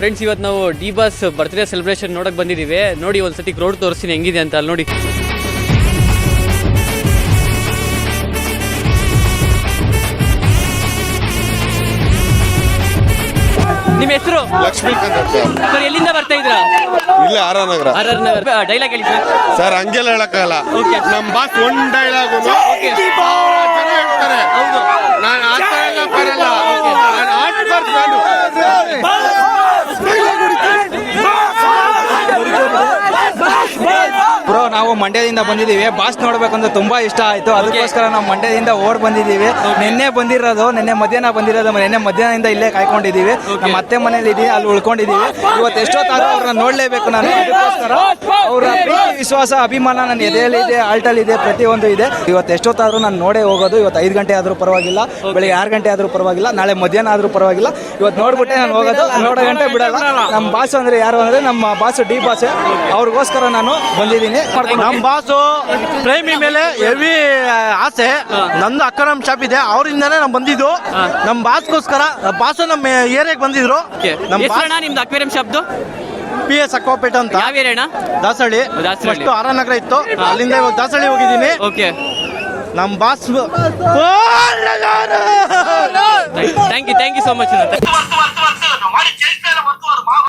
Friends, ಇವತ್ತು ನಾವು D boss birthday celebration ನೋಡಕ್ ಬಂದಿದ್ದೀವಿ. ನೋಡಿ ಒಂದ್ಸತಿ ಕ್ರೌಡ್ ತೋರಿಸ್ತೀನಿ ಹೆಂಗಿದೆ ಅಂತ. ಅಲ್ಲಿ ನೋಡಿ, ನಿಮ್ಮ ಹೆಸರು? ಲಕ್ಷ್ಮೀಕಾಂತ್ ಸರ್, ಎಲ್ಲಿಂದ ಬರ್ತಾ ಇದ್ದೀರಾ? ಇಲ್ಲ ಆರ್ ಆರ್ ನಗರ. ಆರ್ ಆರ್ ನಗರ. ಡೈಲಾಗ್ ಹೇಳಿ ಸರ್. ಸರ್ ಹಂಗೆಲ್ಲ ಹೇಳಕ್ಕಾಗಲ್ಲ. ನಮ್ ಬಾಸ್ ಒಂದ್ ಡೈಲಾಗ್ ಹೇಳ್ತಾರೆ. ನಾನು ಆ ಥರ ಎಲ್ಲ ಬರಲ್ಲ. ನಾನು ಆರ್ಟ್ ನಾನು ಬ್ರೋ, ನಾವು ಮಂಡ್ಯದಿಂದ ಬಂದಿದ್ದೀವಿ. ಬಾಸ್ ನೋಡ್ಬೇಕಂತ ತುಂಬಾ ಇಷ್ಟ ಆಯ್ತು. ಅದಕ್ಕೋಸ್ಕರ ನಾವು ಮಂಡ್ಯದಿಂದ ಓಡ್ ಬಂದಿದ್ದೀವಿ. ನಿನ್ನೆ ಬಂದಿರೋದು, ನಿನ್ನೆ ಮಧ್ಯಾಹ್ನ ಬಂದಿರೋದು. ನಿನ್ನೆ ಮಧ್ಯಾಹ್ನದಿಂದ ಇಲ್ಲೇ ಕಾಯ್ಕೊಂಡಿದ್ದೀವಿ. ನಮ್ಮ ಅತ್ತೆ ಮನೇಲಿ ಇದೀವಿ, ಅಲ್ಲಿ ಉಳ್ಕೊಂಡಿದ್ದೀವಿ. ಇವತ್ತು ಎಷ್ಟೊತ್ತಾದ್ರೂ ಅವ್ರನ್ನ ನೋಡ್ಲೇಬೇಕು ನಾನು. ಅದಕ್ಕೋಸ್ಕರ ಅವರ ಪ್ರೀತಿ, ವಿಶ್ವಾಸ, ಅಭಿಮಾನ ನನ್ನ ಎದೆಯಲ್ಲಿ ಇದೆ, ಆಲ್ಟಲ್ ಇದೆ, ಪ್ರತಿಯೊಂದು ಇದೆ. ಇವತ್ತು ಎಷ್ಟೊತ್ತಾದ್ರೂ ನಾನು ನೋಡೇ ಹೋಗೋದು. ಇವತ್ತು 5 ಗಂಟೆ ಆದ್ರೂ ಪರವಾಗಿಲ್ಲ, ಬೆಳಿಗ್ಗೆ 6 ಗಂಟೆ ಆದ್ರೂ ಪರವಾಗಿಲ್ಲ, ನಾಳೆ ಮಧ್ಯಾಹ್ನ ಆದ್ರೂ ಪರವಾಗಿಲ್ಲ. ಇವತ್ತು ನೋಡ್ಬಿಟ್ಟೆ ನಾನು ಹೋಗೋದು. ನೋಡೋ ಗಂಟೆ ಬಿಡಲ್ಲ. ನಮ್ಮ ಬಾಸ್ ಅಂದ್ರೆ ಯಾರು ಅಂದ್ರೆ ನಮ್ಮ ಬಾಸ್ ಡಿ ಬಾಸ್. ಅವ್ರಿಗೋಸ್ಕರ ನಾನು ಬಂದಿದ್ದೀನಿ. ನಮ್ಮ ಬಾಸು ಪ್ರೇಮಿ ಮೇಲೆ ಹೆವಿ ಆಸೆ. ನಂದು ಅಕ್ಕರಮ್ ಶಾಪ್ ಇದೆ, ಅವರಿಂದಾನೇ ನಾವು ಬಂದಿದ್ದು. ನಮ್ಮ ಬಾಸ್ಗೋಸ್ಕರ ಬಾಸು ನಮ್ಮ ಏರಿಯಾಗೆ ಬಂದಿದ್ರು. ನಿಮ್ದು ಅಕ್ವೇರಿಯಂ ಶಾಪ್ದು PS ಅಕ್ವಾಪೇಟ್ ಅಂತ. ಯಾವ ಏರಿಯಾ? Dasahalli. First R R Nagar ಇತ್ತು, ಅಲ್ಲಿಂದ ಇವಾಗ ದಾಸಹಳ್ಳಿ ಹೋಗಿದ್ದೀನಿ. ಓಕೆ, ನಮ್ಮ boss thank you so much.